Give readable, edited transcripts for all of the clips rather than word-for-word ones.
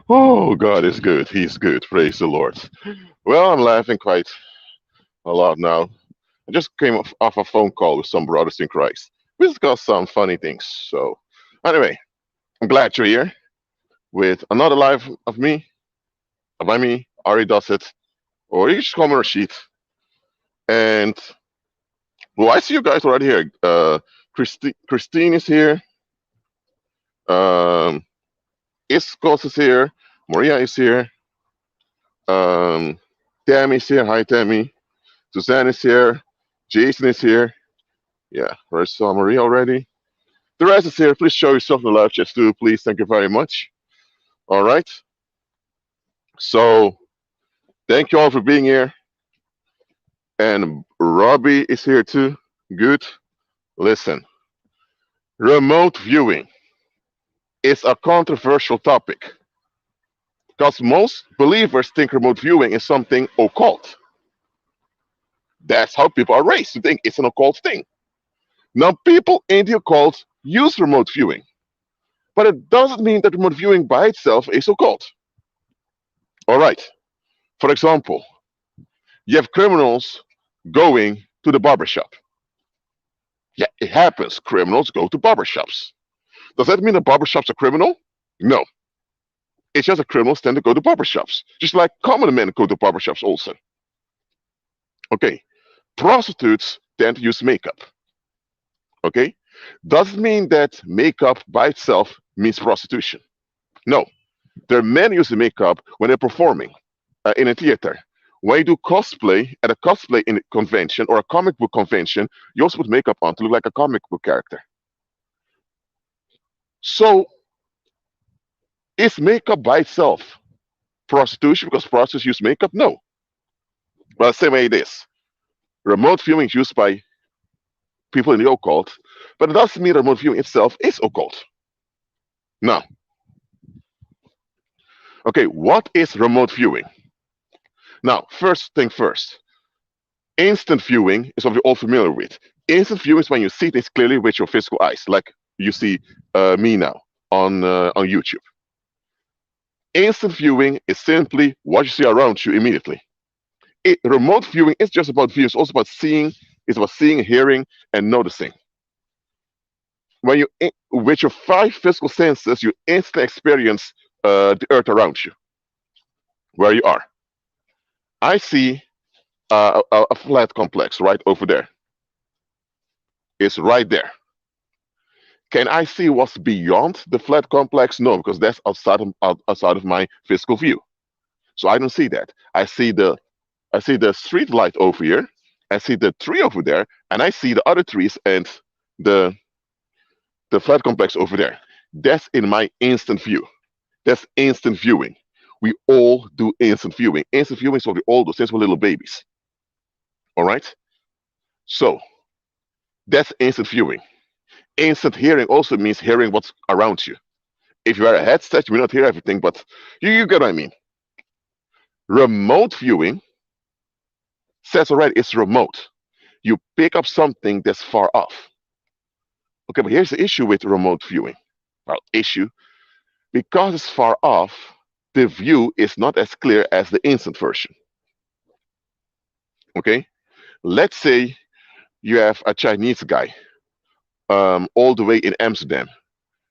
Oh, God is good. He's good. Praise the Lord. Well, I'm laughing quite a lot now. I just came off a phone call with some brothers in Christ. We discussed some funny things. So, anyway, I'm glad you're here with another live of me, by me, Ari does it, or you just call me Rashid. And, well, I see you guys already here. Christine is here. Um, Iskos is here. Maria is here. Um, Tammy is here. Hi, Tammy. Suzanne is here. Jason is here. Yeah, where's Maria already? The rest is here. Please show yourself in the live chat too, please. Thank you very much. All right. So thank you all for being here. And Robbie is here too. Good. Listen, remote viewing is a controversial topic because most believers think remote viewing is something occult. That's how people are raised to think it's an occult thing. Now, people in the occult use remote viewing, but it doesn't mean that remote viewing by itself is occult. All right. For example, you have criminals going to the barbershop. Yeah, it happens. Criminals go to barbershops. Does that mean that barbershops are criminal? No. It's just that criminals tend to go to barbershops, just like common men go to barbershops also. Okay. Prostitutes tend to use makeup. Okay. Does it mean that makeup by itself means prostitution? No. There are men using makeup when they're performing in a theater. When you do cosplay at a cosplay in convention or a comic book convention, you also put makeup on to look like a comic book character. So, is makeup by itself prostitution because prostitutes use makeup? No. Well, the same way it is. Remote viewing is used by people in the occult, but it doesn't mean remote viewing itself is occult. Now, okay, what is remote viewing? Now, first thing first, instant viewing is what we're all familiar with. Instant viewing is when you see things clearly with your physical eyes, like you see me now on YouTube. Instant viewing is simply what you see around you immediately. Remote viewing is just about view. It's also about seeing. It's about seeing, hearing, and noticing. When you, with your five physical senses, you instantly experience the earth around you, where you are. I see a flat complex right over there. It's right there. Can I see what's beyond the flat complex? No, because that's outside of my physical view. So I don't see that. I see the street light over here. I see the tree over there, and I see the other trees and the the flat complex over there. That's in my instant view. That's instant viewing. We all do instant viewing. Instant viewing is what we all do since we're little babies. All right. So that's instant viewing. Instant hearing also means hearing what's around you. If you wear a headset, you will not hear everything, but you get what I mean. Remote viewing says already it's remote. You pick up something that's far off. Okay, but here's the issue with remote viewing. Well, issue because it's far off, the view is not as clear as the instant version. Okay, let's say you have a Chinese guy all the way in Amsterdam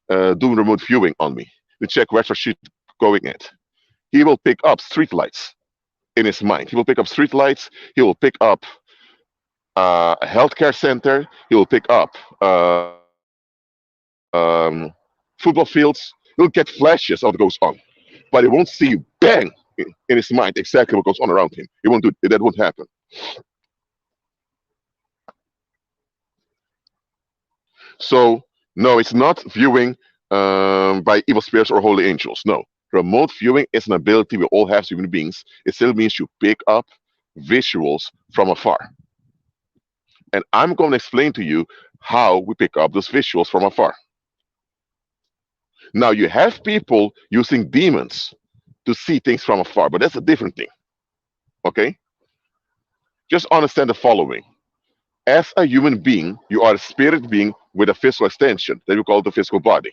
doing remote viewing on me to check where's our shit going at. He will pick up streetlights in his mind. He will pick up streetlights. He will pick up a healthcare center. He will pick up football fields. He'll get flashes of what goes on, but he won't see bang in his mind exactly what goes on around him. He won't do that. Won't happen. So no, it's not viewing by evil spirits or holy angels. No, remote viewing is an ability we all have as human beings. It still means you pick up visuals from afar. And I'm going to explain to you how we pick up those visuals from afar. Now, you have people using demons to see things from afar, but that's a different thing. Okay? Just understand the following. As a human being, you are a spirit being with a physical extension that we call the physical body.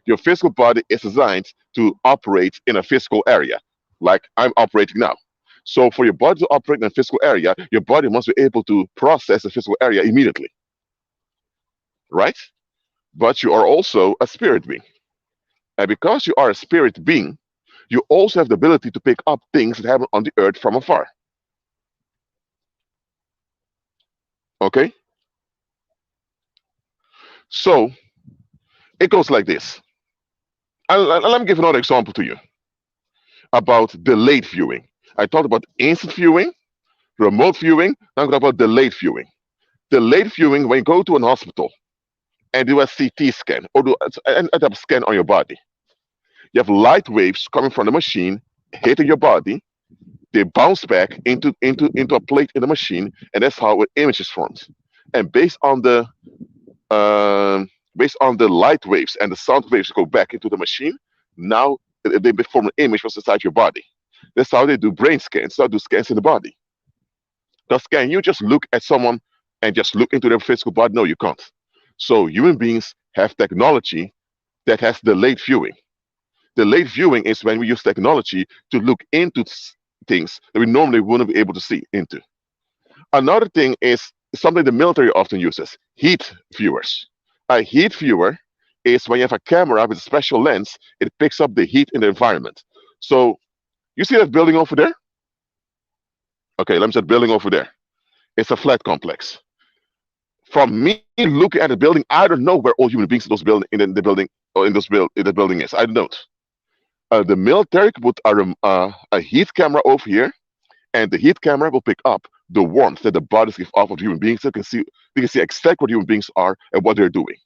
Your physical body is designed to operate in a physical area, like I'm operating now. So for your body to operate in a physical area, your body must be able to process the physical area immediately, right? But you are also a spirit being. And because you are a spirit being, you also have the ability to pick up things that happen on the earth from afar. Okay? So it goes like this. And let me give another example to you about delayed viewing. I talked about instant viewing, remote viewing. Now I'm going to talk about delayed viewing. Delayed viewing, when you go to an hospital and do a CT scan or do an type of scan on your body, you have light waves coming from the machine hitting your body. They bounce back into a plate in the machine, and that's how an image is formed. And um, based on the light waves and the sound waves go back into the machine, now they form an image what's inside your body. That's how they do brain scans. They do scans in the body. Thus, can you just look at someone and just look into their physical body? No, you can't. So human beings have technology that has delayed viewing. Delayed viewing is when we use technology to look into things that we normally wouldn't be able to see into. Another thing is something the military often uses: heat viewers. A heat viewer is when you have a camera with a special lens, it picks up the heat in the environment. So you see that building over there? Okay, let me say building over there. It's a flat complex. From me looking at the building, I don't know where all human beings in those building in the building or in the building is. I don't. The military put a heat camera over here, and the heat camera will pick up the warmth that the bodies give off of human beings. They can see exactly what human beings are and what they're doing.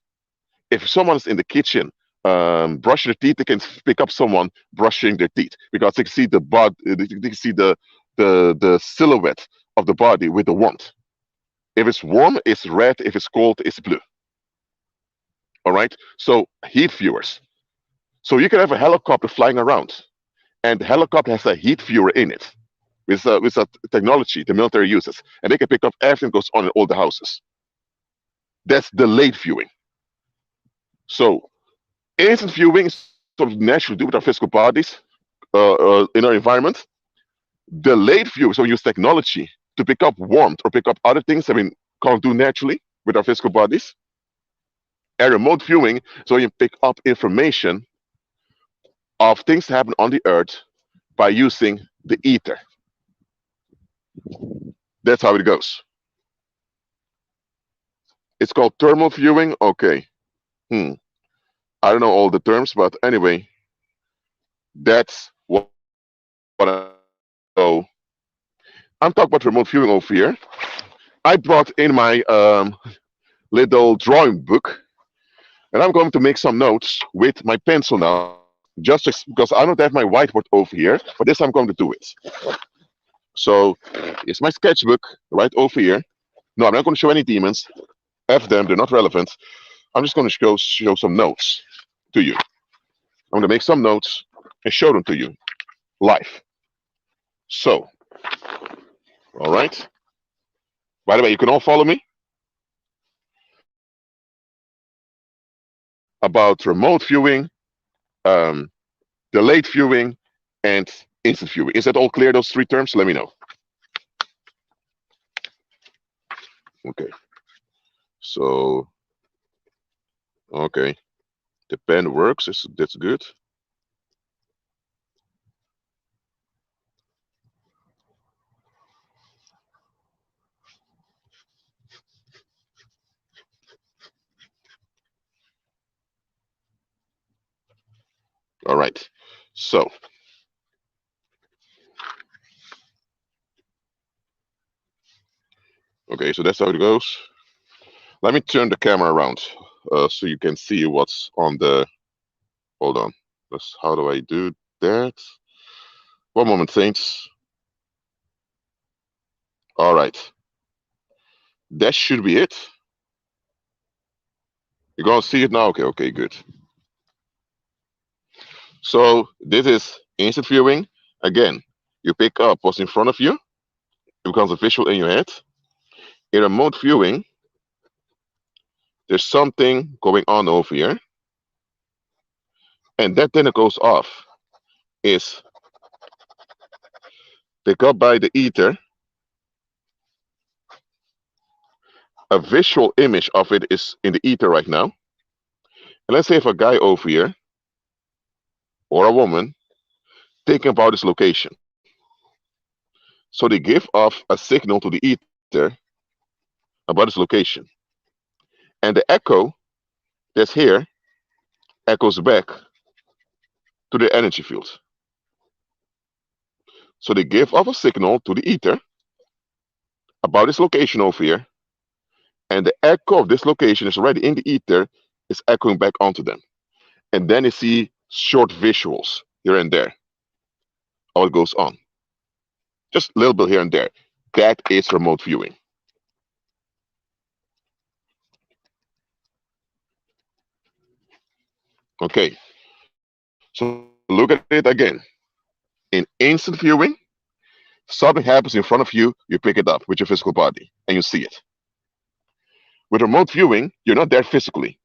If someone's in the kitchen brushing their teeth, they can pick up someone brushing their teeth because they can see the body, they can see the silhouette of the body with the warmth. If it's warm, it's red. If it's cold, it's blue. All right. So heat viewers. So you can have a helicopter flying around, and the helicopter has a heat viewer in it with a technology the military uses, and they can pick up everything that goes on in all the houses. That's delayed viewing. So instant viewing is something naturally do with our physical bodies in our environment. Delayed viewing, so we use technology to pick up warmth or pick up other things that we can't do naturally with our physical bodies. And remote viewing, so you pick up information of things that happen on the earth by using the ether. That's how it goes. It's called thermal viewing. Okay. Hmm. I don't know all the terms, but anyway, that's what I know. I'm talking about remote viewing over here. I brought in my little drawing book, and I'm going to make some notes with my pencil now, because I don't have my whiteboard over here, but this I'm going to do it. So it's my sketchbook right over here. No, I'm not going to show any demons. F them, they're not relevant. I'm just going to show some notes to you. I'm going to make some notes and show them to you live. So, all right. By the way, you can all follow me about remote viewing, um, delayed viewing, and instant viewing. Is that all clear, those three terms? Let me know. Okay. So, okay. The pen works. That's good. All right. So, okay. So that's how it goes. Let me turn the camera around so you can see what's on the. Hold on. How do I do that? One moment, Saints. All right. That should be it. You're going to see it now? Okay, okay, good. So this is instant viewing. Again, you pick up what's in front of you. It becomes a visual in your head. In remote viewing, there's something going on over here. And that then it goes off is picked up by the ether. A visual image of it is in the ether right now. And let's say if a guy over here or a woman thinking about this location. So they give off a signal to the ether about this location. And the echo that's here echoes back to the energy field. So they give off a signal to the ether about this location over here. And the echo of this location is already in the ether, is echoing back onto them. And then you see short visuals here and there. How it goes on. Just a little bit here and there. That is remote viewing. Okay, so look at it again. In instant viewing, something happens in front of you, you pick it up with your physical body and you see it. With remote viewing, you're not there physically.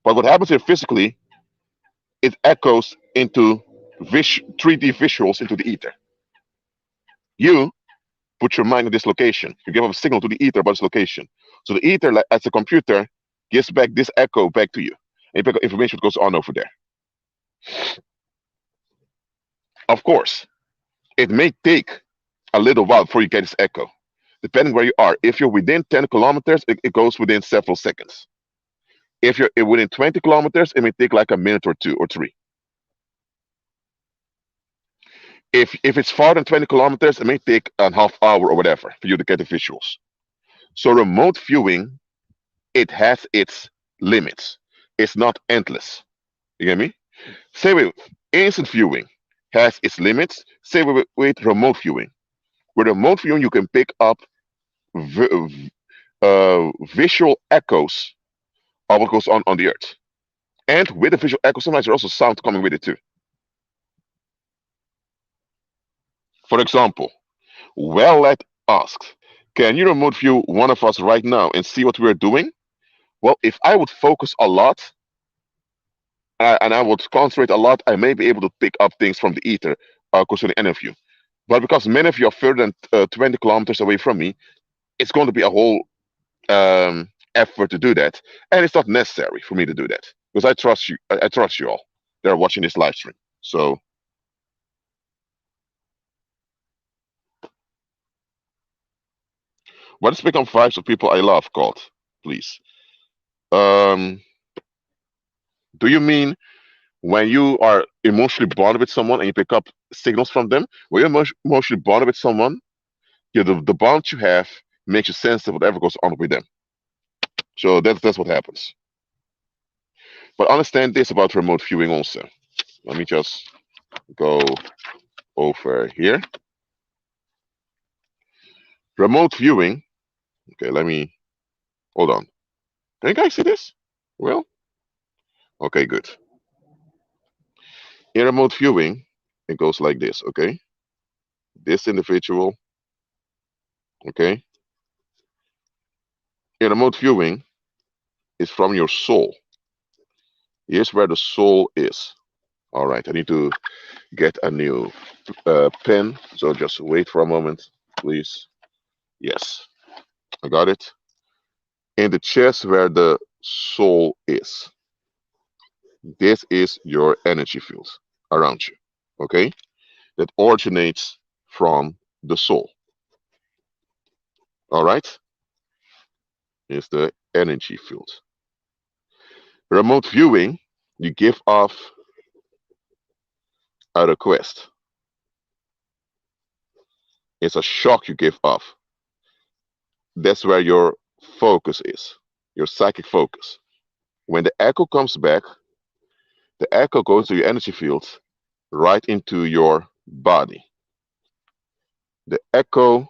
But what happens here physically, it echoes into 3D visuals into the ether. You put your mind at this location. You give a signal to the ether about this location. So the ether, like, as a computer, gives back this echo back to you. And you pick up information that goes on over there. Of course, it may take a little while before you get this echo, depending where you are. If you're within 10 kilometers, it goes within several seconds. If you're within 20 kilometers, it may take like a minute or two or three. If it's farther than 20 kilometers, it may take a half hour or whatever for you to get the visuals. So remote viewing, it has its limits. It's not endless. You get me? Say with instant viewing has its limits. Say with remote viewing. With remote viewing, you can pick up visual echoes of what goes on the earth. And with the visual echo, sometimes there's also sound coming with it too. For example, Well-Let asks, can you remote view one of us right now and see what we're doing? Well, if I would focus a lot and I would concentrate a lot, I may be able to pick up things from the ether concerning any of you. But because many of you are further than 20 kilometers away from me, it's going to be a whole effort to do that. And it's not necessary for me to do that because I trust you. I trust you all that are watching this live stream. So what is become vibes of people I love called, please? Um, do you mean when you are emotionally bonded with someone and you pick up signals from them? When you're emotionally bonded with someone, the bond you have makes you sensitive whatever goes on with them. So that's what happens. But understand this about remote viewing also. Let me just go over here. Remote viewing. Okay, let me hold on. Can you guys see this? Well, okay, good. In remote viewing, it goes like this, okay? This individual, okay? In remote viewing is from your soul. Here's where the soul is. All right, I need to get a new pen, so just wait for a moment, please. Yes, I got it. In the chest where the soul is. This is your energy field around you, okay? That originates from the soul. All right? Is the energy field. Remote viewing, you give off a request. It's a shock you give off. That's where your focus is, your psychic focus. When the echo comes back, the echo goes to your energy field right into your body. The echo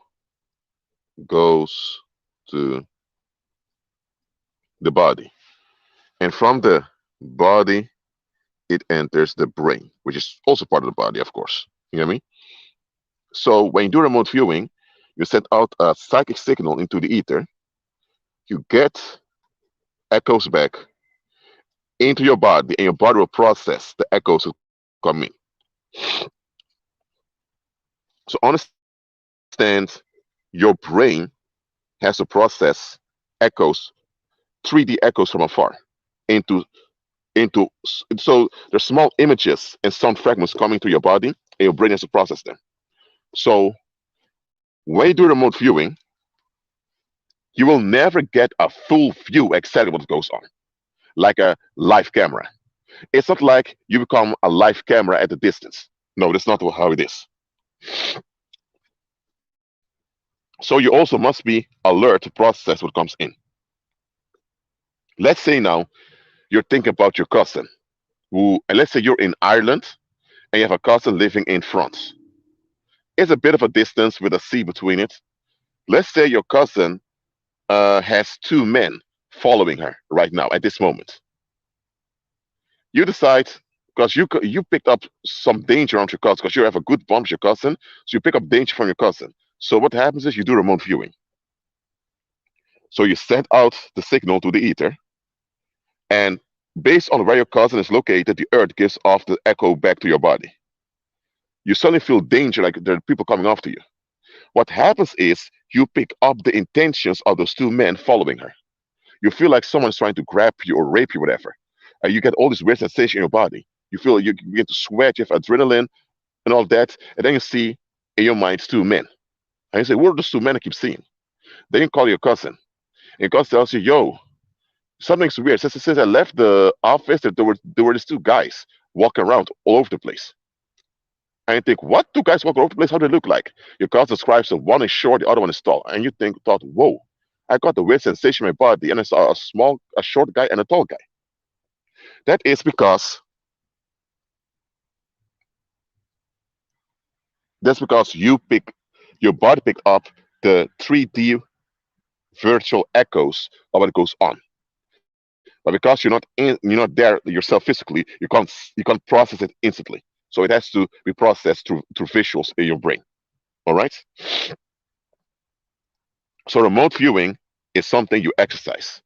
goes to the body. And from the body, it enters the brain, which is also part of the body, of course. You know what I mean? So when you do remote viewing, you send out a psychic signal into the ether. You get echoes back. into your body, and your body will process the echoes that come in. So understand your brain has to process echoes, 3D echoes from afar, into so there's small images and sound fragments coming to your body, and your brain has to process them. So when you do remote viewing, you will never get a full view exactly what goes on, like a live camera. It's not like you become a live camera at a distance. No, that's not how it is. So you also must be alert to process what comes in. Let's say now you're thinking about your cousin, and let's say you're in Ireland and you have a cousin living in France. It's a bit of a distance with a sea between it. Let's say your cousin has two men following her right now at this moment. You decide because you picked up some danger around your cousin because you have a good bond with your cousin, so you pick up danger from your cousin. So what happens is you do remote viewing. So you send out the signal to the ether, and based on where your cousin is located, the earth gives off the echo back to your body. You suddenly feel danger, like there are people coming after you. What happens is you pick up the intentions of those two men following her. You feel like someone's trying to grab you or rape you, whatever. You get all this weird sensation in your body. You feel you begin to sweat, you have adrenaline and all that, and then you see in your mind two men. And you say, what are those two men I keep seeing? Then you call your cousin. And your cousin tells you, yo, something's weird. Since I left the office, there were these two guys walking around all over the place. And you think, what? Two guys walking all over the place? How do they look like? Your cousin describes them. One is short, the other one is tall. And you thought, whoa, I got the weird sensation in my body, and I saw a short guy and a tall guy. That is because your body picked up the 3D virtual echoes of what goes on. But because you're not there yourself physically, you can't process it instantly. So it has to be processed through visuals in your brain. All right. So remote viewing is something you exercise.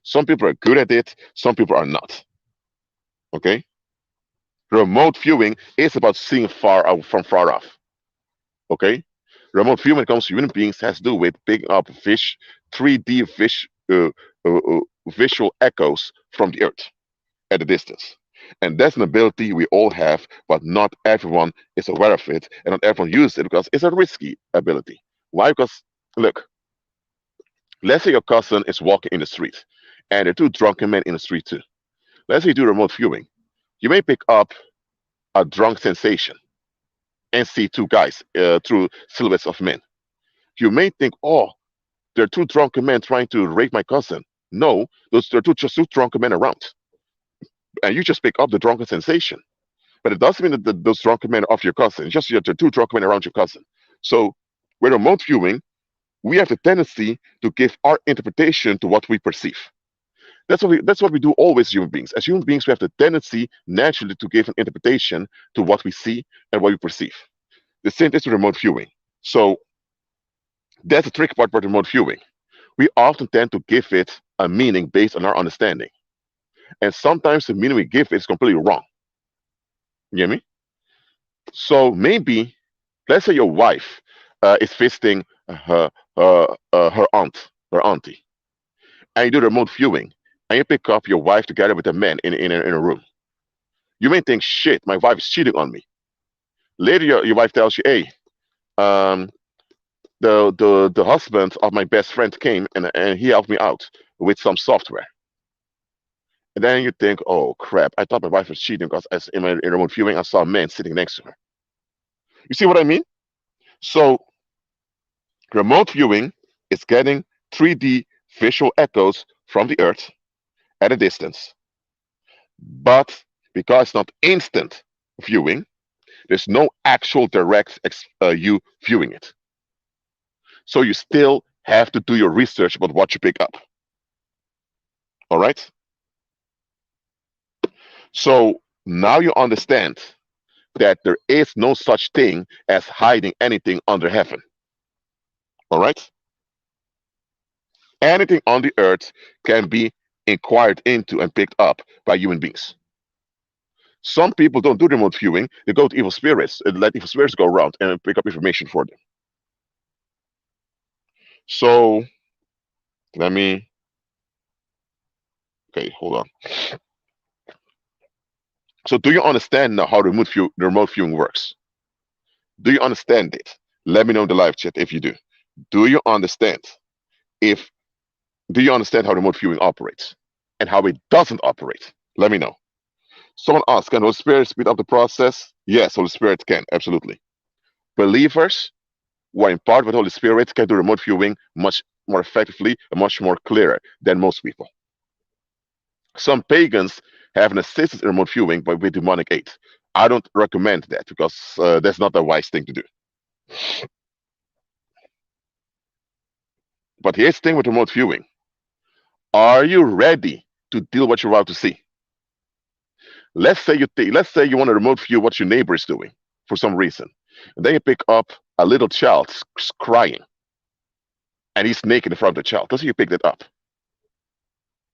Some people are good at it. Some people are not. Okay. Remote viewing is about seeing far out from far off. Okay. Remote viewing when it comes to human beings has to do with picking up 3D visual echoes from the earth at a distance. And that's an ability we all have, but not everyone is aware of it, and not everyone uses it because it's a risky ability. Why? Because, look, let's say your cousin is walking in the street, and there are two drunken men in the street too. Let's say you do remote viewing. You may pick up a drunk sensation and see two guys through silhouettes of men. You may think, oh, there are two drunken men trying to rape my cousin. No, there are just two drunken men around. And you just pick up the drunken sensation. But it doesn't mean that those drunken men are of your cousin. It's just that there are two drunken men around your cousin. So with remote viewing, we have the tendency to give our interpretation to what we perceive. That's what we do always as human beings. As human beings, we have the tendency naturally to give an interpretation to what we see and what we perceive. The same is with remote viewing. So that's the tricky part about remote viewing. We often tend to give it a meaning based on our understanding. And sometimes the meaning we give is completely wrong. You get me? So maybe, let's say your wife is visiting her auntie, and you do remote viewing, and you pick up your wife together with a man in a room. You may think, shit, my wife is cheating on me. Later, your wife tells you, hey, um, the husband of my best friend came and he helped me out with some software. And then you think, oh crap, I thought my wife was cheating because in remote viewing, I saw a man sitting next to her. You see what I mean? So remote viewing is getting 3D visual echoes from the earth at a distance. But because it's not instant viewing, there's no actual direct you viewing it. So you still have to do your research about what you pick up. All right? So now you understand that there is no such thing as hiding anything under heaven. All right? Anything on the earth can be inquired into and picked up by human beings. Some people don't do remote viewing. They go to evil spirits and let evil spirits go around and pick up information for them. So let me, okay, hold on. So do you understand now how remote viewing works? Do you understand it? Let me know in the live chat if you do. Do you understand if do you understand how remote viewing operates and how it doesn't operate? Let me know. Someone asked, can Holy Spirit speed up the process? Yes, Holy Spirit can, absolutely. Believers who are empowered with Holy Spirit can do remote viewing much more effectively and much more clearer than most people. Some pagans have an assisted in remote viewing, but with demonic aid. I don't recommend that because that's not a wise thing to do. But here's the thing with remote viewing. Are you ready to deal with what you're about to see? Let's say you want to remote view what your neighbor is doing for some reason, and then you pick up a little child crying, and he's naked in front of the child. Doesn't you pick that up?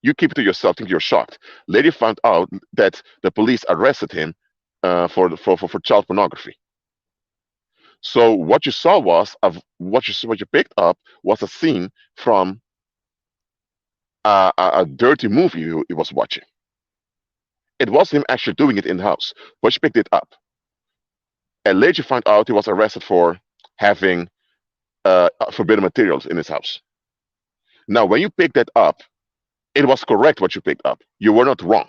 You keep it to yourself, think you're shocked. Later found out that the police arrested him for child pornography. So what you saw was what you picked up was a scene from a dirty movie he was watching. It was him actually doing it in the house, but you picked it up. And later you find out he was arrested for having forbidden materials in his house. Now, when you picked that up, it was correct what you picked up. You were not wrong.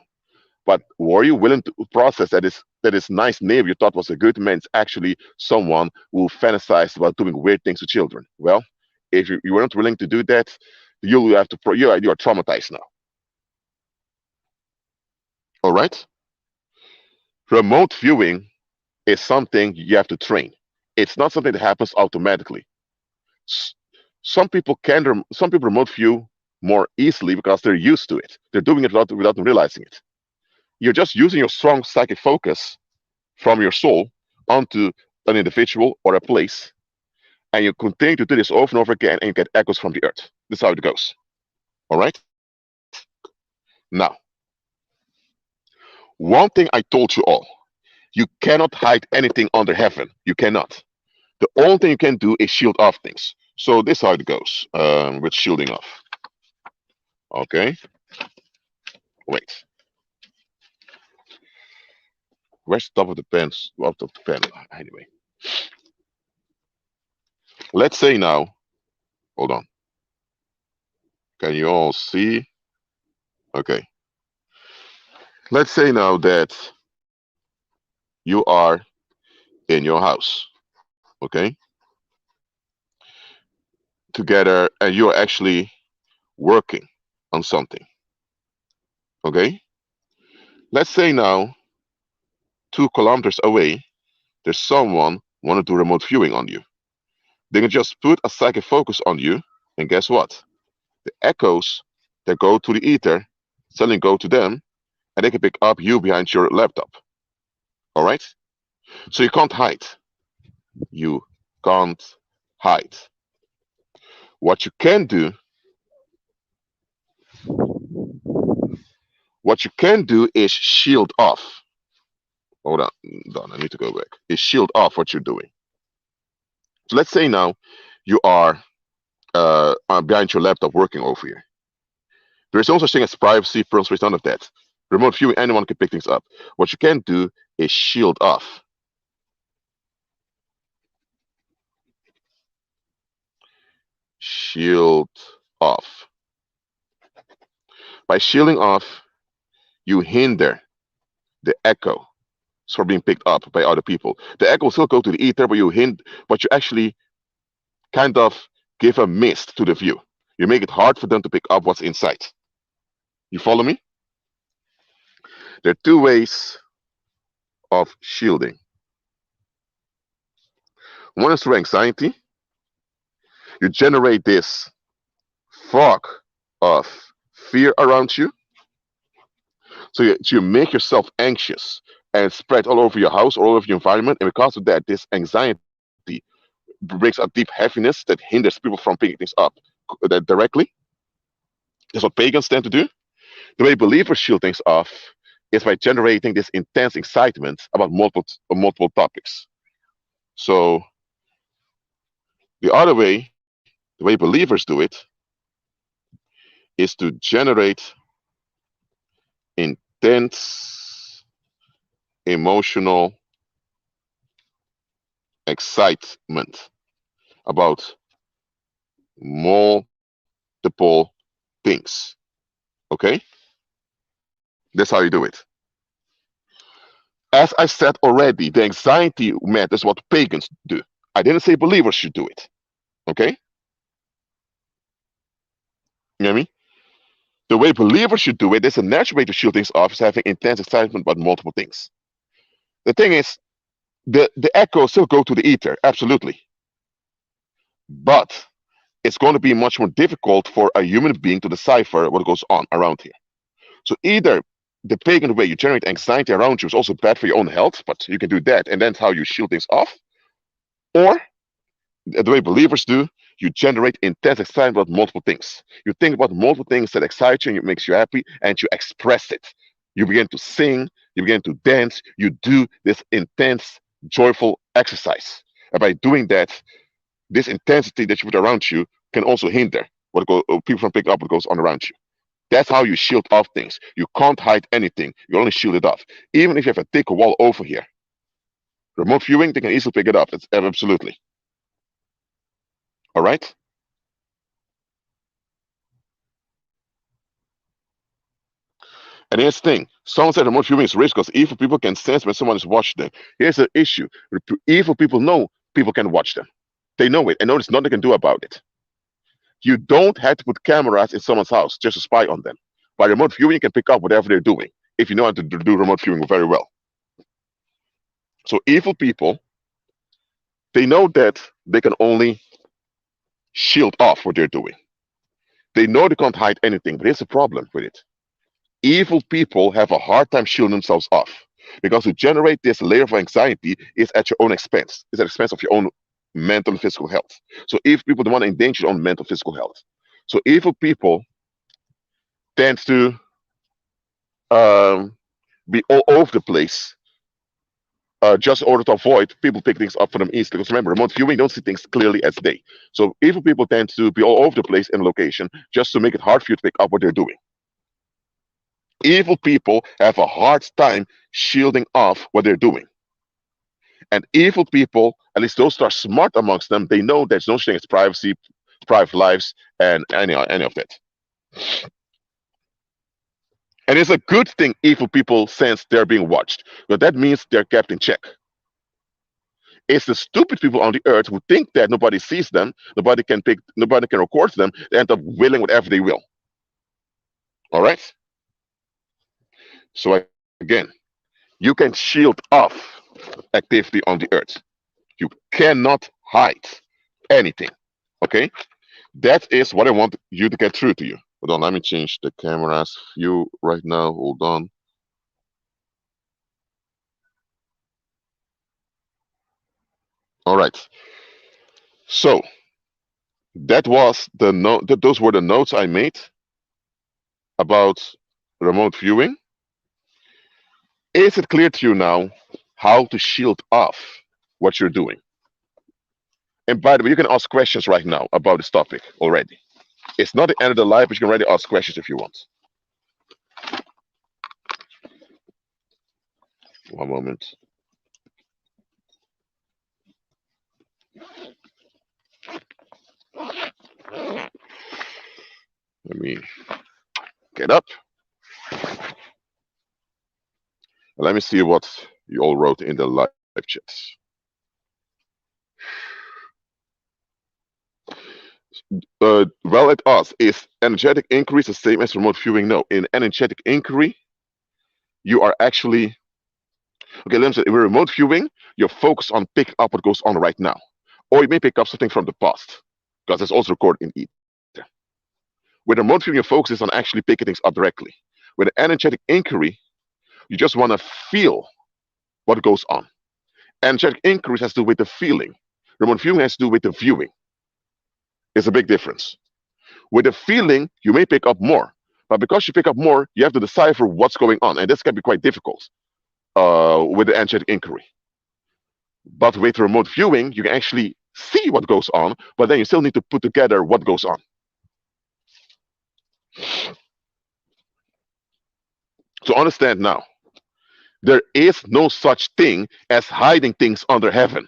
But were you willing to process that this nice neighbor you thought was a good man is actually someone who fantasized about doing weird things to children? Well, if you were not willing to do that, you are traumatized now. All right? Remote viewing is something you have to train. It's not something that happens automatically. Some people remote view more easily because they're used to it. They're doing it without realizing it. You're just using your strong psychic focus from your soul onto an individual or a place, and you continue to do this over and over again, and you get echoes from the earth. This is how it goes. All right? Now, one thing I told you all, you cannot hide anything under heaven. You cannot. The only thing you can do is shield off things. So this is how it goes with shielding off. Okay. Wait. Where's the top of the pen? Out of the pen. Anyway. Let's say now. Hold on. Can you all see? Okay. Let's say now that you are in your house. Okay. Together, and you're actually working on something. Okay. Let's say now 2 kilometers away, there's someone want to do remote viewing on you. They can just put a psychic focus on you, and guess what? The echoes that go to the ether suddenly go to them, and they can pick up you behind your laptop. All right? So you can't hide. You can't hide. What you can do is shield off. Hold on, I need to go back. Is shield off what you're doing. So let's say now you are behind your laptop working over here. There is no such thing as privacy, personal space, none of that. Remote viewing, anyone can pick things up. What you can do is shield off. Shield off. By shielding off, you hinder the echo from being picked up by other people. The echo will still go to the ether, but you actually kind of give a mist to the view. You make it hard for them to pick up what's inside. You follow me? There are 2 ways of shielding. One is through anxiety. You generate this fog of fear around you. So you make yourself anxious and spread all over your house, all over your environment. And because of that, this anxiety brings a deep heaviness that hinders people from picking things up directly. That's what pagans tend to do. The way believers shield things off is by generating this intense excitement about multiple topics. So the other way, the way believers do it, is to generate intense emotional excitement about multiple things. Okay? That's how you do it. As I said already, the anxiety method is what pagans do. I didn't say believers should do it. Okay? You know what I mean? The way believers should do it is a natural way to shield things off is having intense excitement about multiple things. The thing is, the echo still go to the ether, absolutely. But it's going to be much more difficult for a human being to decipher what goes on around here. So either the pagan way you generate anxiety around you is also bad for your own health, but you can do that, and that's how you shield things off. Or the way believers do, you generate intense excitement about multiple things. You think about multiple things that excite you and it makes you happy, and you express it. You begin to sing, you begin to dance, you do this intense, joyful exercise. And by doing that, this intensity that you put around you can also hinder people from picking up what goes on around you. That's how you shield off things. You can't hide anything. You only shield it off. Even if you have a thick wall over here, remote viewing, they can easily pick it up. It's absolutely. All right? And here's the thing. Someone said remote viewing is risky because evil people can sense when someone is watching them. Here's the issue. Evil people know people can watch them. They know it, and know there's nothing they can do about it. You don't have to put cameras in someone's house just to spy on them. By remote viewing, you can pick up whatever they're doing if you know how to do remote viewing very well. So evil people, they know that they can only shield off what they're doing. They know they can't hide anything, but here's the problem with it. Evil people have a hard time shielding themselves off because to generate this layer of anxiety is at your own expense. It's at the expense of your own mental and physical health. So evil people don't want to endanger your own mental physical health. So evil people tend to be all over the place just in order to avoid people picking things up for them easily. Because remember, remote viewing don't see things clearly as day. So evil people tend to be all over the place in location just to make it hard for you to pick up what they're doing. Evil people have a hard time shielding off what they're doing. And evil people, at least those that are smart amongst them, they know there's no such thing as privacy, private lives, and any of that. And it's a good thing evil people sense they're being watched, but that means they're kept in check. It's the stupid people on the earth who think that nobody sees them, nobody can record them, they end up willing whatever they will. All right? So again, you can shield off activity on the earth. You cannot hide anything. Okay? That is what I want you to get through to you. Hold on, let me change the camera's view right now. Hold on. All right. So that was the note. Those were the notes I made about remote viewing. Is it clear to you now how to shield off what you're doing? And by the way, you can ask questions right now about this topic already. It's not the end of the life, but you can already ask questions if you want. One moment. Let me get up. Let me see what you all wrote in the live chats. Well, it asks, is energetic inquiry the same as remote viewing? No. In energetic inquiry, you are actually okay. Let me say, in remote viewing, you're focused on picking up what goes on right now, or you may pick up something from the past, because it's also recorded in ether. With remote viewing, your focus is on actually picking things up directly. With an energetic inquiry, you just want to feel what goes on. Energetic inquiry has to do with the feeling. Remote viewing has to do with the viewing. It's a big difference. With the feeling, you may pick up more, But because you pick up more, you have to decipher what's going on, and this can be quite difficult with the energetic inquiry. But with remote viewing, you can actually see what goes on, but then you still need to put together what goes on. So understand now, there is no such thing as hiding things under heaven.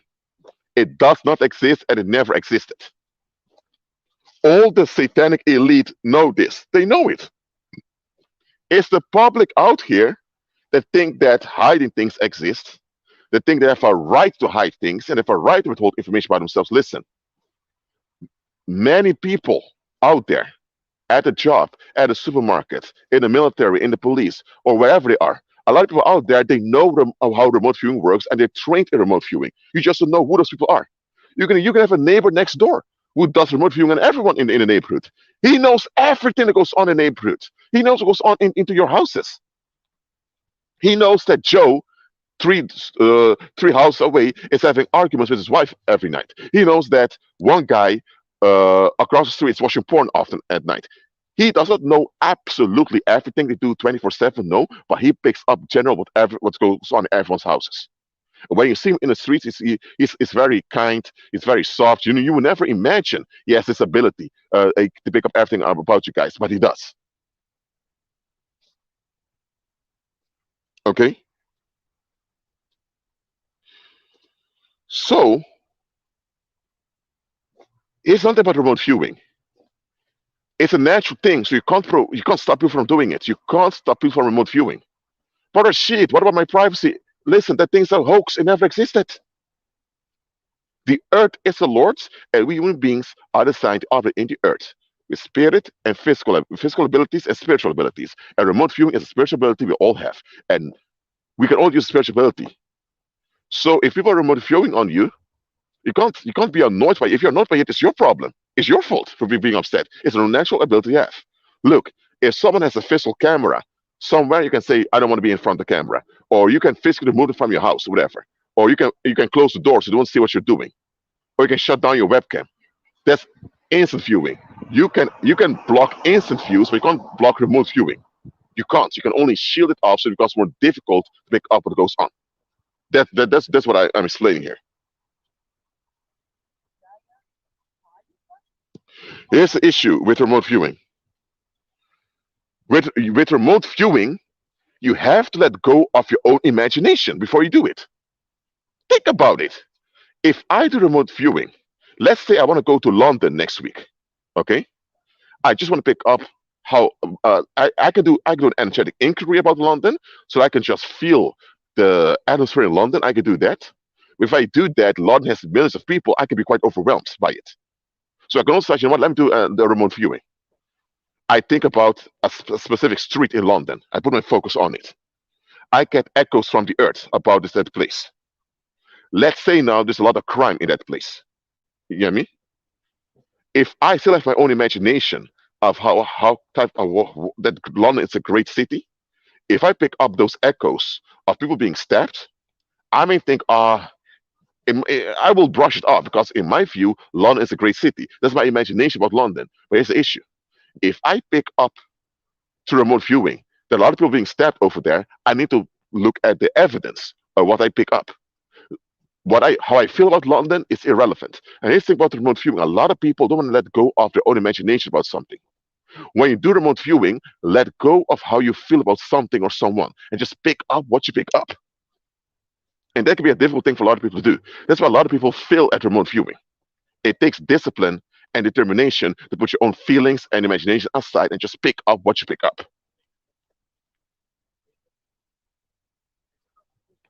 It does not exist and it never existed. All the satanic elite know this. They know it. It's the public out here that think that hiding things exist. They think they have a right to hide things and they have a right to withhold information about themselves. Listen, many people out there at a job, at a supermarket, in the military, in the police, or wherever they are. A lot of people out there, they know how remote viewing works and they're trained in remote viewing. You just don't know who those people are. You can have a neighbor next door who does remote viewing on everyone in the neighborhood. He knows everything that goes on in the neighborhood. He knows what goes on into your houses. He knows that Joe, three houses away, is having arguments with his wife every night. He knows that one guy across the street is watching porn often at night. He doesn't know absolutely everything they do 24/7, no, but he picks up general what goes on in everyone's houses. When you see him in the streets, he's very kind, he's very soft. You would never imagine he has this ability to pick up everything about you guys, but he does. Okay? So, it's not about remote viewing. It's a natural thing, so you can't stop people from doing it. You can't stop people from remote viewing. But shit, what about my privacy? Listen, that thing's a hoax. It never existed. The earth is the Lord's, and we human beings are designed to operate in the earth with spirit and physical abilities and spiritual abilities. And remote viewing is a spiritual ability we all have, and we can all use spiritual ability. So if people are remote viewing on you, you can't be annoyed by it. If you're annoyed by it, it's your problem. It's your fault for being upset. It's a natural ability you have. Look, if someone has a physical camera somewhere, you can say, I don't want to be in front of the camera. Or you can physically move it from your house, whatever. Or you can close the door so they don't see what you're doing. Or you can shut down your webcam. That's instant viewing. You can block instant views, but you can't block remote viewing. You can't. You can only shield it off so it becomes more difficult to pick up what goes on. That's what I'm explaining here. Here's the issue with remote viewing. With remote viewing, you have to let go of your own imagination before you do it. Think about it. If I do remote viewing, let's say I want to go to London next week, okay? I just want to pick up how I can do an energetic inquiry about London, so I can just feel the atmosphere in London. I can do that. If I do that, London has millions of people. I can be quite overwhelmed by it. So I can also say, you know what? Let me do the remote viewing. I think about a specific street in London. I put my focus on it. I get echoes from the earth about that place. Let's say now there's a lot of crime in that place. You get me? If I still have my own imagination of how type of that London is a great city, if I pick up those echoes of people being stabbed, I may think, I will brush it off because in my view, London is a great city. That's my imagination about London. But here's the issue: if I pick up to remote viewing that a lot of people being stabbed over there, I need to look at the evidence of what I pick up. How I feel about London is irrelevant. And here's the thing about remote viewing: a lot of people don't want to let go of their own imagination about something. When you do remote viewing, let go of how you feel about something or someone, and just pick up what you pick up. And that can be a difficult thing for a lot of people to do. That's why a lot of people fail at remote viewing. It takes discipline and determination to put your own feelings and imagination aside and just pick up what you pick up.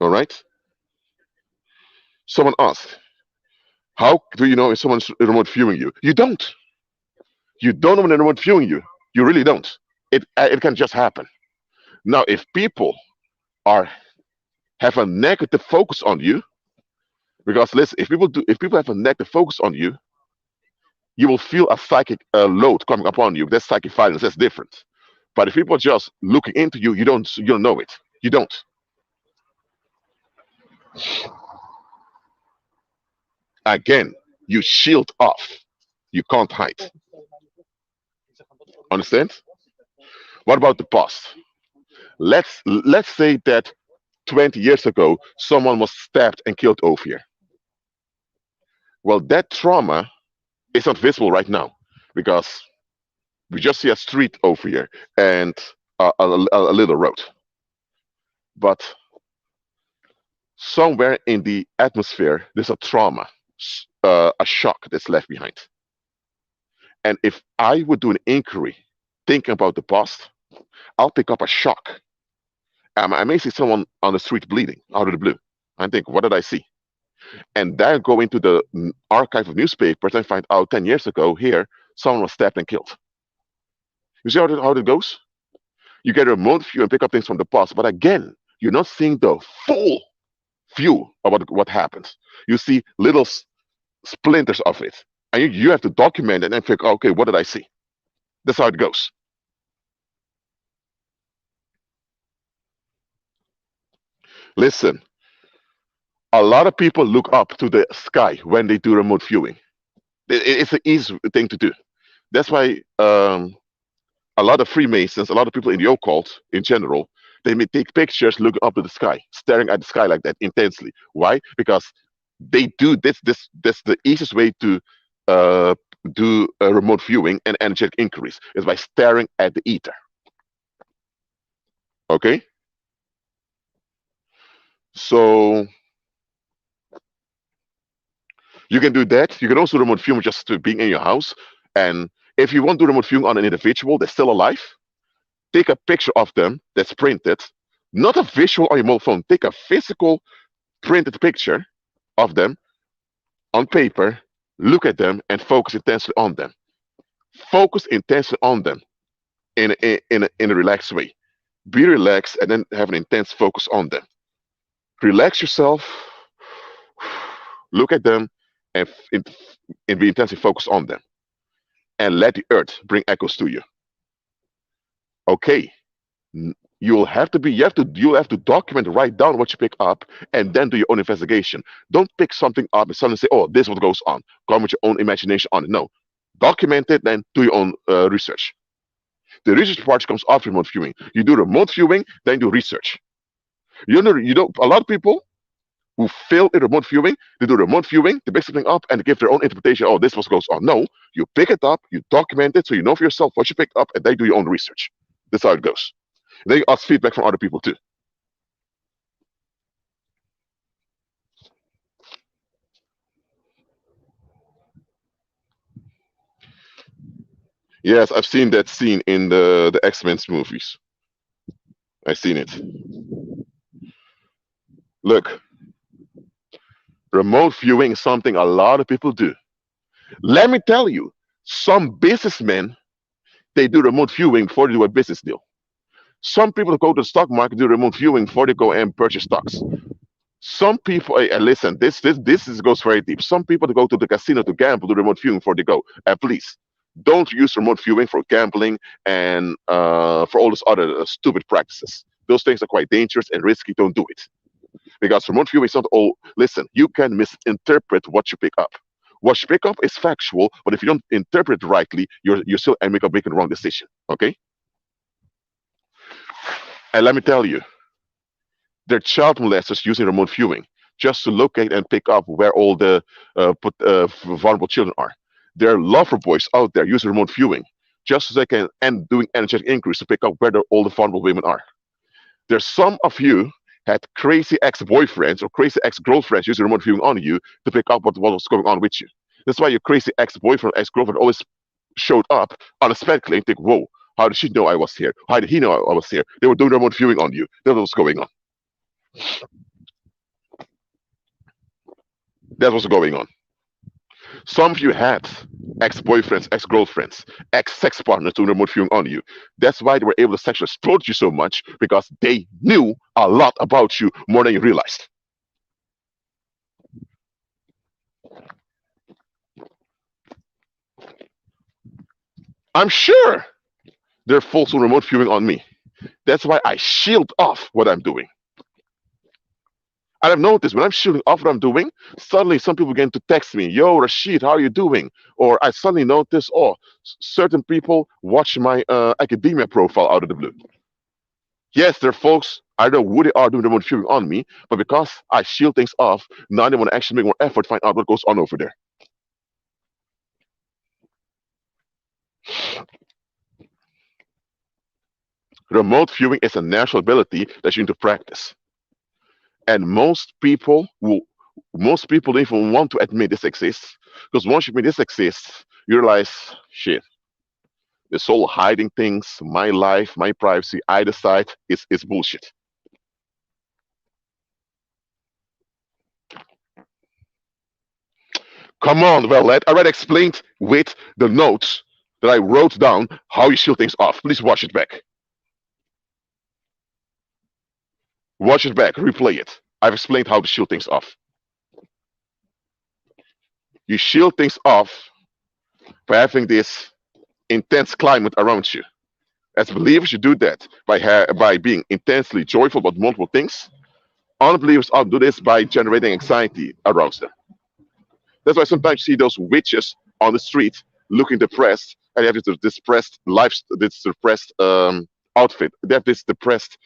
All right? Someone asked, how do you know if someone's remote viewing you? You don't. You don't know when they're remote viewing you. You really don't. It can just happen. Now, if people are have a negative focus on you, because listen, if people have a negative focus on you, you will feel a psychic load coming upon you. That's psychic violence. That's different. But if people are just looking into you, you don't know it. You don't. Again, you shield off. You can't hide. Understand? What about the past? Let's say that 20 years ago someone was stabbed and killed over here. Well, that trauma is not visible right now because we just see a street over here and a little road. But somewhere in the atmosphere, there's a trauma, a shock that's left behind. And if I would do an inquiry thinking about the past, I'll pick up a shock. I may see someone on the street bleeding out of the blue. I think, what did I see? And then go into the archive of newspapers and find out 10 years ago here, someone was stabbed and killed. You see how it goes? You get a remote view and pick up things from the past, but again, you're not seeing the full view of what happens. You see little splinters of it, and you have to document it and think, okay, what did I see? That's how it goes. Listen, a lot of people look up to the sky when they do remote viewing. It's an easy thing to do. That's why a lot of Freemasons, a lot of people in the occult in general, they may take pictures looking up to the sky, staring at the sky like that intensely. Why? Because they do this. That's the easiest way to uh, do a remote viewing and energetic increase is by staring at the ether. Okay, so you can do that. You can also remote view just to being in your house. And if you want to remote viewing on an individual that's still alive, take a picture of them that's printed, not a visual on your mobile phone. Take a physical printed picture of them on paper, look at them, and focus intensely on them. Focus intensely on them in a relaxed way. Be relaxed and then have an intense focus on them. Relax yourself, look at them, and be intensely focused on them. And let the earth bring echoes to you. Okay, you'll have to document, write down what you pick up, and then do your own investigation. Don't pick something up and suddenly say, "Oh, this is what goes on." Come with your own imagination on it. No, document it, then do your own research. The research part comes after remote viewing. You do remote viewing, then do research. You know, a lot of people who fail in remote viewing, they do remote viewing, they pick something up, and they give their own interpretation. Oh, this is what goes on. No, you pick it up, you document it, so you know for yourself what you picked up, and then do your own research. That's how it goes. Then you ask feedback from other people too. Yes, I've seen that scene in the X-Men movies. I've seen it. Look, remote viewing is something a lot of people do. Let me tell you, some businessmen they do remote viewing before they do a business deal. Some people that go to the stock market do remote viewing before they go and purchase stocks. Some people, listen, goes very deep. Some people that go to the casino to gamble do remote viewing before they go. And please, don't use remote viewing for gambling and for all those other stupid practices. Those things are quite dangerous and risky. Don't do it because remote viewing is not all. Listen, you can misinterpret what you pick up. What you pick up is factual, but if you don't interpret it rightly, you're still making the wrong decision. Okay, and let me tell you, they're child molesters using remote viewing just to locate and pick up where all the vulnerable children are. There are lover boys out there using remote viewing just so they can and doing energetic inquiries to pick up where all the vulnerable women are. There's some of you had crazy ex-boyfriends or crazy ex-girlfriends using remote viewing on you to pick up what was going on with you. That's why your crazy ex-boyfriend, ex-girlfriend always showed up unexpectedly and think, whoa, how did she know I was here? How did he know I was here? They were doing remote viewing on you. That's what's going on. That's what's going on. Some of you had ex-boyfriends, ex-girlfriends, ex-sex partners doing remote viewing on you. That's why they were able to sexually exploit you so much because they knew a lot about you more than you realized. I'm sure they're false on remote viewing on me. That's why I shield off what I'm doing. And I've noticed when I'm shooting off what I'm doing, suddenly some people begin to text me, "Yo, Rashid, how are you doing?" Or I suddenly notice, oh, certain people watch my academia profile out of the blue. Yes, there are folks, I don't know who they are doing remote viewing on me, but because I shield things off, now they want to actually make more effort to find out what goes on over there. Remote viewing is a natural ability that you need to practice. And most people don't even want to admit this exists. Because once you admit this exists, you realize, shit, this whole hiding things, my life, my privacy, I decide is bullshit. Come on, well, I already explained with the notes that I wrote down how you shield things off. Please watch it back. Watch it back, replay it. I've explained how to shield things off. You shield things off by having this intense climate around you. As believers, you do that by being intensely joyful about multiple things. Unbelievers often do this by generating anxiety around them. That's why sometimes you see those witches on the street looking depressed, and they have this depressed life, this depressed outfit. They have this depressed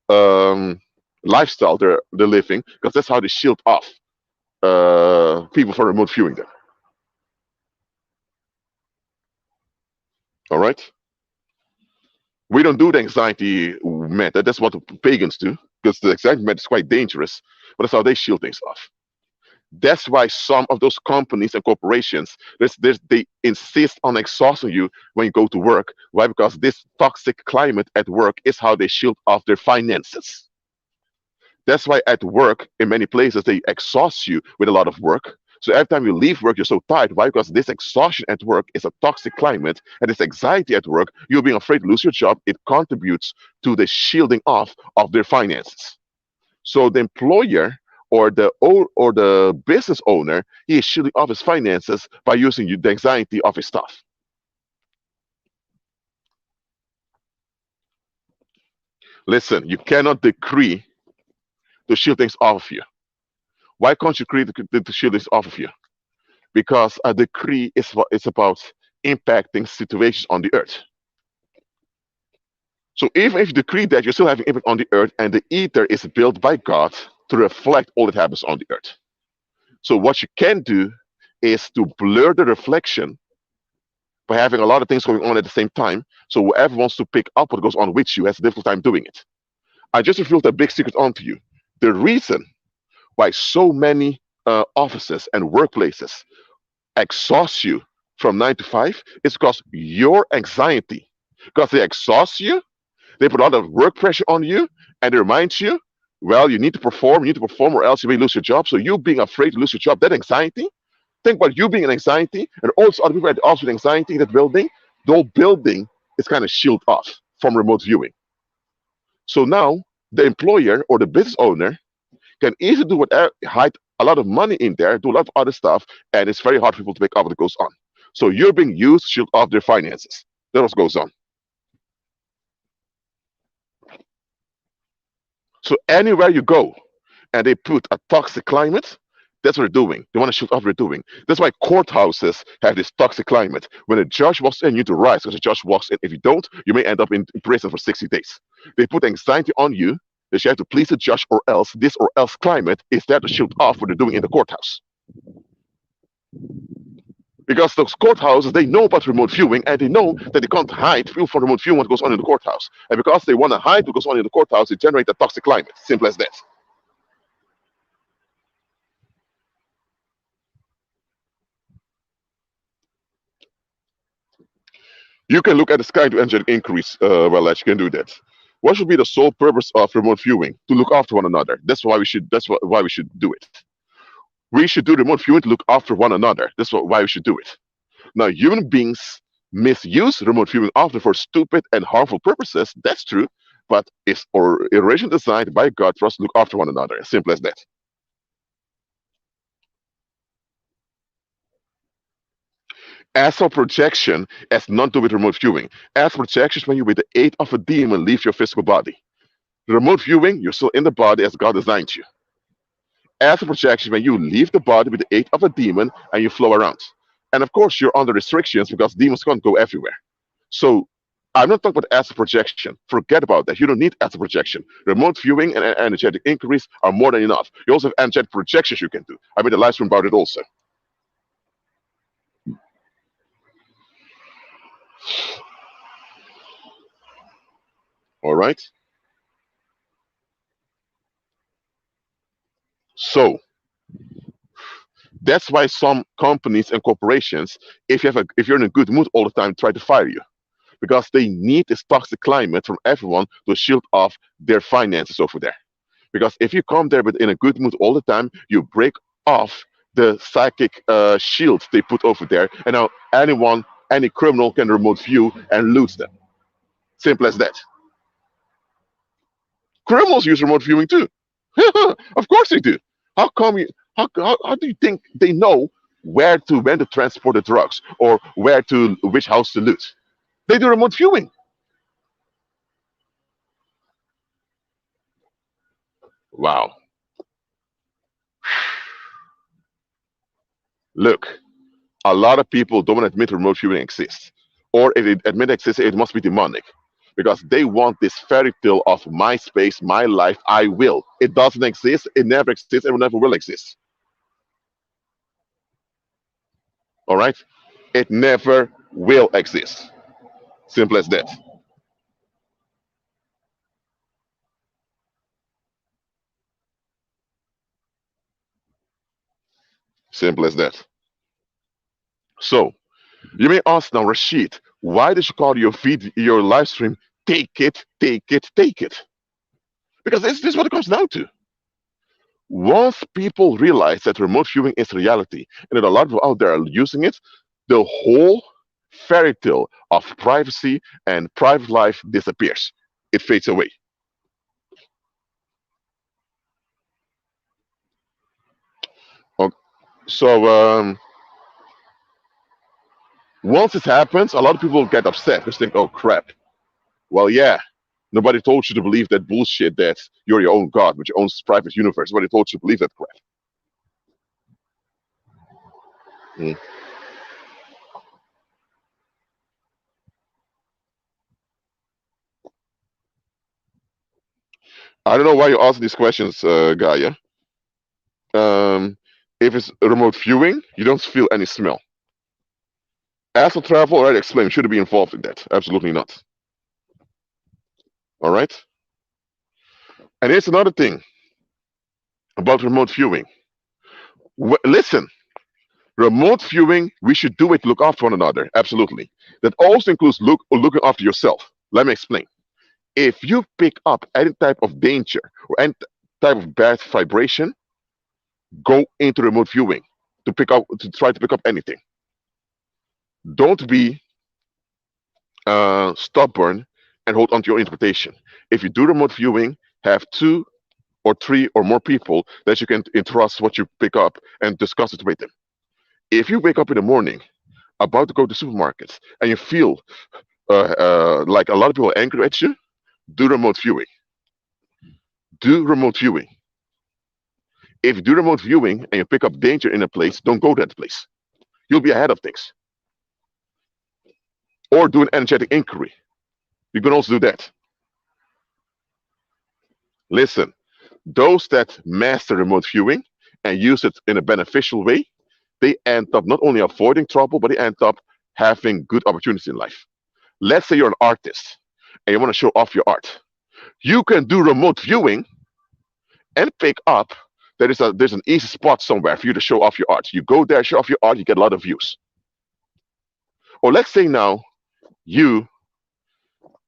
um, lifestyle they're living because that's how they shield off people from remote viewing them. All right. We don't do the anxiety method. That's what the pagans do because the anxiety method is quite dangerous. But that's how they shield things off. That's why some of those companies and corporations they insist on exhausting you when you go to work. Why? Because this toxic climate at work is how they shield off their finances. That's why at work, in many places, they exhaust you with a lot of work. So every time you leave work, you're so tired. Why? Because this exhaustion at work is a toxic climate, and this anxiety at work, you're being afraid to lose your job, it contributes to the shielding off of their finances. So the employer or the business owner, he is shielding off his finances by using the anxiety of his staff. Listen, you cannot decree to shield things off of you. Why can't you decree to shield things off of you? Because a decree is what it's about impacting situations on the earth. So even if you decree that, you're still having impact on the earth, and the ether is built by God to reflect all that happens on the earth. So what you can do is to blur the reflection by having a lot of things going on at the same time. So whoever wants to pick up what goes on with you has a difficult time doing it. I just revealed a big secret onto you. The reason why so many offices and workplaces exhaust you from 9 to 5 is because your anxiety, because they exhaust you, they put a lot of work pressure on you, and they remind you, well, you need to perform, or else you may lose your job. So you being afraid to lose your job, that anxiety, think about you being in anxiety, and also other people at the office with anxiety in that building, the whole building is kind of shielded off from remote viewing. So now the employer or the business owner can easily do whatever, hide a lot of money in there, do a lot of other stuff, and it's very hard for people to pick up what goes on. So you're being used to shield off their finances. That's what goes on. So anywhere you go and they put a toxic climate, that's what they're doing. They want to shield off what they're doing. That's why courthouses have this toxic climate. When a judge walks in, you need to rise because the judge walks in. If you don't, you may end up in prison for 60 days. They put anxiety on you that you have to please the judge, or else this or else climate is there to shield off what they're doing in the courthouse. Because those courthouses, they know about remote viewing, and they know that they can't hide people from remote viewing what goes on in the courthouse. And because they want to hide what goes on in the courthouse, they generate a toxic climate. Simple as that. You can look at the sky to engine increase. Well, you can do that. What should be the sole purpose of remote viewing? To look after one another. That's why we should. Why we should do it. We should do remote viewing to look after one another. Why we should do it. Now, human beings misuse remote viewing often for stupid and harmful purposes. That's true, but it's originally designed by God for us to look after one another. As simple as that. Astral projection has nothing to do with remote viewing. Astral projection is when you, with the aid of a demon, leave your physical body. Remote viewing, you're still in the body as God designed you. Astral projection when you leave the body with the aid of a demon and you flow around. And of course, you're under restrictions because demons can't go everywhere. So I'm not talking about astral projection. Forget about that. You don't need astral projection. Remote viewing and energetic inquiries are more than enough. You also have energetic projections you can do. I made a live stream about it also. All right. So that's why some companies and corporations, if you're in a good mood all the time, try to fire you because they need this toxic climate from everyone to shield off their finances over there. Because if you come there but in a good mood all the time, you break off the psychic shield they put over there, and now anyone, any criminal can remote view and loot them. Simple as that. Criminals use remote viewing too. Of course they do. How come you? How do you think they know when to transport the drugs or which house to loot? They do remote viewing. Wow. Look, a lot of people don't admit remote viewing exists, or if it admit it exists, it must be demonic, because they want this fairy tale of my space, my life, I will. It doesn't exist. It never exists. It never will exist. All right, it never will exist. Simple as that. Simple as that. So you may ask now, Rashid, why did you call your live stream "Take It, Take It, Take It"? Because this is what it comes down to. Once people realize that remote viewing is reality and that a lot of people out there are using it, the whole fairy tale of privacy and private life disappears. It fades away. Okay. So once it happens, a lot of people get upset because they think, "Oh crap! Well, yeah, nobody told you to believe that bullshit that you're your own god with your own private universe. Nobody told you to believe that crap." Mm. I don't know why you're asking these questions, Gaia. Um, if it's remote viewing, you don't feel any smell. Astral travel, already explained, should it be involved in that? Absolutely not. All right. And here's another thing about remote viewing. Listen, remote viewing, we should do it to look after one another. Absolutely. That also includes looking after yourself. Let me explain. If you pick up any type of danger or any type of bad vibration, go into remote viewing to try to pick up anything. Don't be stubborn and hold on to your interpretation. If you do remote viewing, have two or three or more people that you can entrust what you pick up and discuss it with them. If you wake up in the morning about to go to supermarkets and you feel like a lot of people are angry at you, do remote viewing. Do remote viewing. If you do remote viewing and you pick up danger in a place, don't go to that place. You'll be ahead of things. Or do an energetic inquiry. You can also do that. Listen, those that master remote viewing and use it in a beneficial way, they end up not only avoiding trouble, but they end up having good opportunities in life. Let's say you're an artist and you want to show off your art. You can do remote viewing and pick up there's an easy spot somewhere for you to show off your art. You go there, show off your art, you get a lot of views. Or let's say now you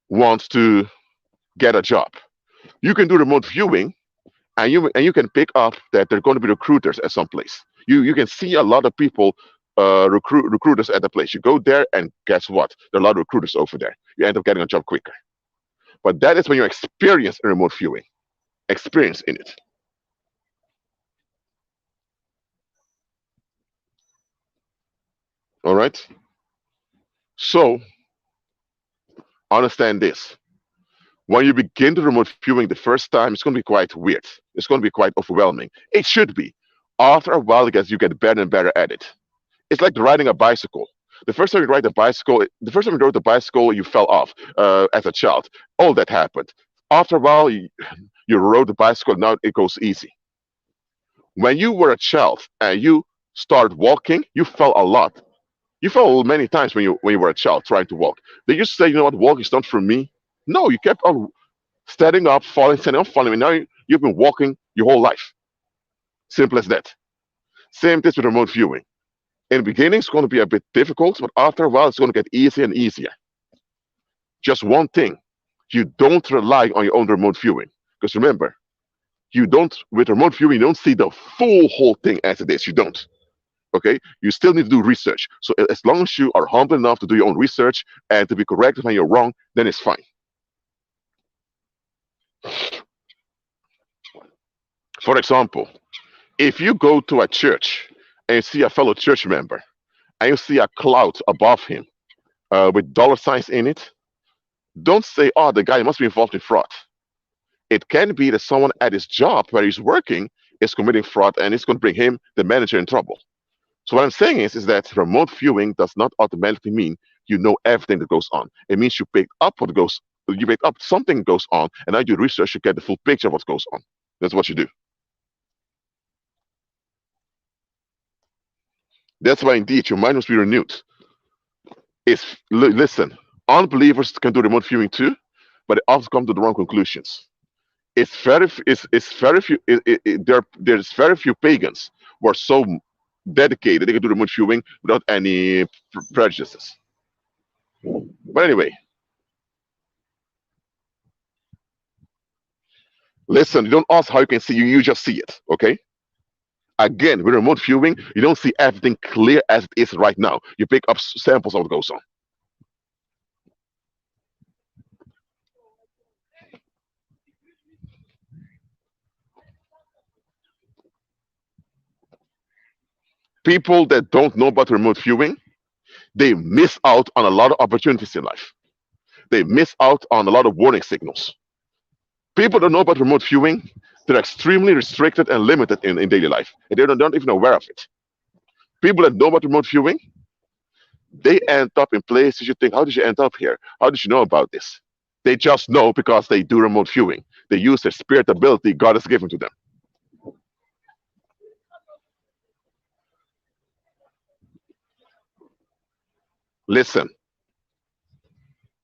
want to get a job. You can do remote viewing and you can pick up that there are going to be recruiters at some place. You can see a lot of people recruiters at the place. You go there and guess what? There are a lot of recruiters over there. You end up getting a job quicker. But that is when you experience in remote viewing, experience in it. All right. So understand this: When you begin the remote viewing the first time, it's going to be quite weird. It's going to be quite overwhelming. It should be. After a while, guys, you get better and better at it. It's like riding a bicycle. The first time you rode the bicycle, you fell off as a child. All that happened. After a while, you rode the bicycle. Now it goes easy. When you were a child and you started walking, you fell a lot. You fell many times when you were a child trying to walk. Did you say, you know what, walking is not for me? No, you kept on standing up, falling. And now you've been walking your whole life. Simple as that. Same thing with remote viewing. In the beginning, it's going to be a bit difficult, but after a while, it's going to get easier and easier. Just one thing: you don't rely on your own remote viewing. Because remember, you don't with remote viewing, you don't see the full whole thing as it is. You don't. Okay, you still need to do research. So as long as you are humble enough to do your own research and to be corrected when you're wrong, then it's fine. For example, if you go to a church and you see a fellow church member and you see a cloud above him with dollar signs in it, don't say, "Oh, the guy must be involved in fraud." It can be that someone at his job where he's working is committing fraud and it's going to bring him, the manager, in trouble. So what I'm saying is that remote viewing does not automatically mean you know everything that goes on. It means you picked up something goes on, and now you research to get the full picture of what goes on. That's what you do. That's why indeed your mind must be renewed. Listen, unbelievers can do remote viewing too, but they often come to the wrong conclusions. It's very few. There's very few pagans who are so dedicated they can do remote viewing without any prejudices. But anyway, listen, you don't ask how you can see, you just see it, okay? Again, with remote viewing, you don't see everything clear as it is right now. You pick up samples of what goes on. People that don't know about remote viewing, they miss out on a lot of opportunities in life. They miss out on a lot of warning signals. People don't know about remote viewing, they're extremely restricted and limited in daily life, and they're not even aware of it. People that know about remote viewing, they end up in places you think, how did you end up here? How did you know about this? They just know because they do remote viewing. They use their spirit ability God has given to them. Listen,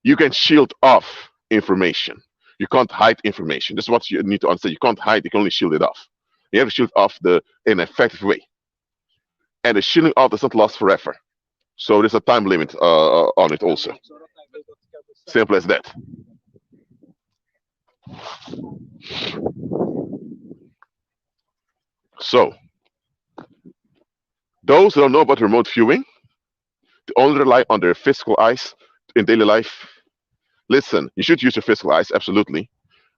you can shield off information. You can't hide information. This is what you need to understand. You can't hide, you can only shield it off. You have to shield off in an effective way. And the shielding off does not last forever. So there's a time limit on it also. Simple as that. So those who don't know about remote viewing, they only rely on their physical eyes in daily life. Listen, you should use your physical eyes, absolutely.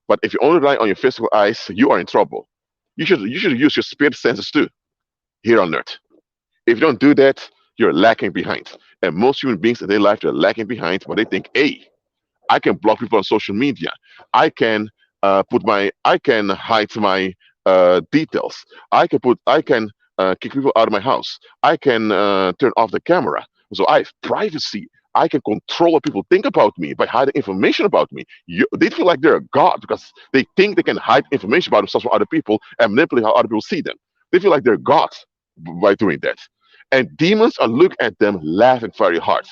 But if you only rely on your physical eyes, you are in trouble. You should use your spirit senses too here on earth. If you don't do that, you're lacking behind. And most human beings in their life, they're lacking behind, but they think, hey, I can block people on social media. I can hide my details. I can kick people out of my house. I can turn off the camera. So I have privacy. I can control what people think about me by hiding information about me. They feel like they're a god because they think they can hide information about themselves from other people and manipulate how other people see them. They feel like they're gods by doing that. And demons are looking at them laughing very hard.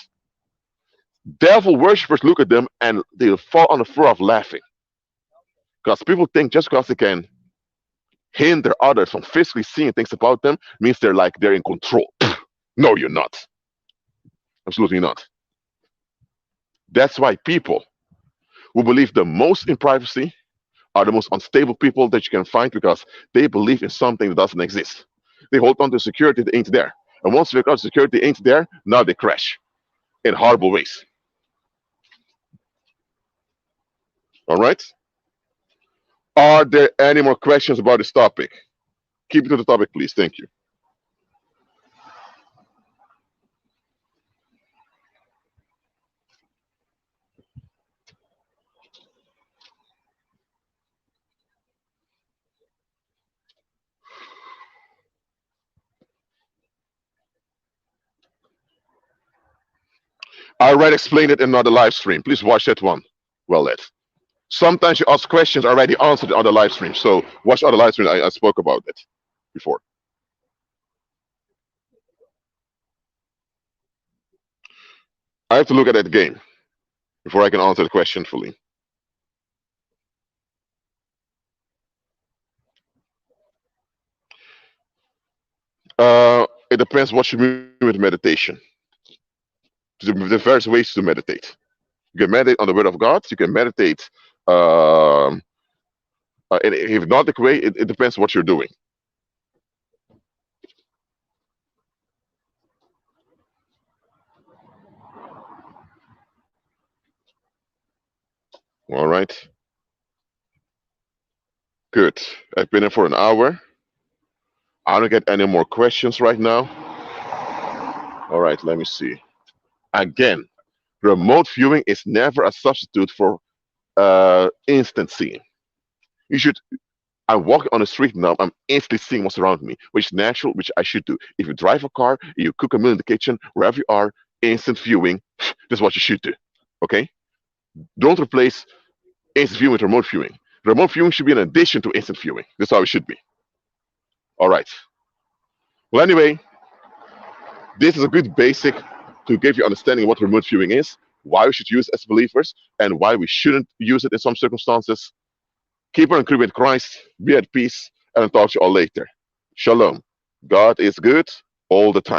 Devil worshippers look at them and they fall on the floor of laughing. Because people think just because they can hinder others from physically seeing things about them means they're in control. No, you're not. Absolutely not. That's why people who believe the most in privacy are the most unstable people that you can find because they believe in something that doesn't exist. They hold on to security that ain't there. And once they figure out security ain't there, now they crash in horrible ways. All right? Are there any more questions about this topic? Keep it to the topic, please. Thank you. I already explained it in another live stream. Please watch that one. Well, it. Sometimes you ask questions already answered on the live stream. So watch other live stream. I spoke about it before. I have to look at that game before I can answer the question fully. It depends what you mean with meditation. There are various ways to meditate. You can meditate on the Word of God. You can meditate in a hypnotic way. It depends what you're doing. All right. Good. I've been here for an hour. I don't get any more questions right now. All right, let me see. Again, remote viewing is never a substitute for instant seeing. You should. I'm walking on the street now. I'm instantly seeing what's around me, which is natural, which I should do. If you drive a car, you cook a meal in the kitchen, wherever you are, instant viewing. This is what you should do. Okay. Don't replace instant viewing with remote viewing. Remote viewing should be an addition to instant viewing. That's how it should be. All right. Well, anyway, this is a good basic to give you understanding what remote viewing is, why we should use it as believers, and why we shouldn't use it in some circumstances. Keep on agreeing with Christ, be at peace, and I'll talk to you all later. Shalom. God is good all the time.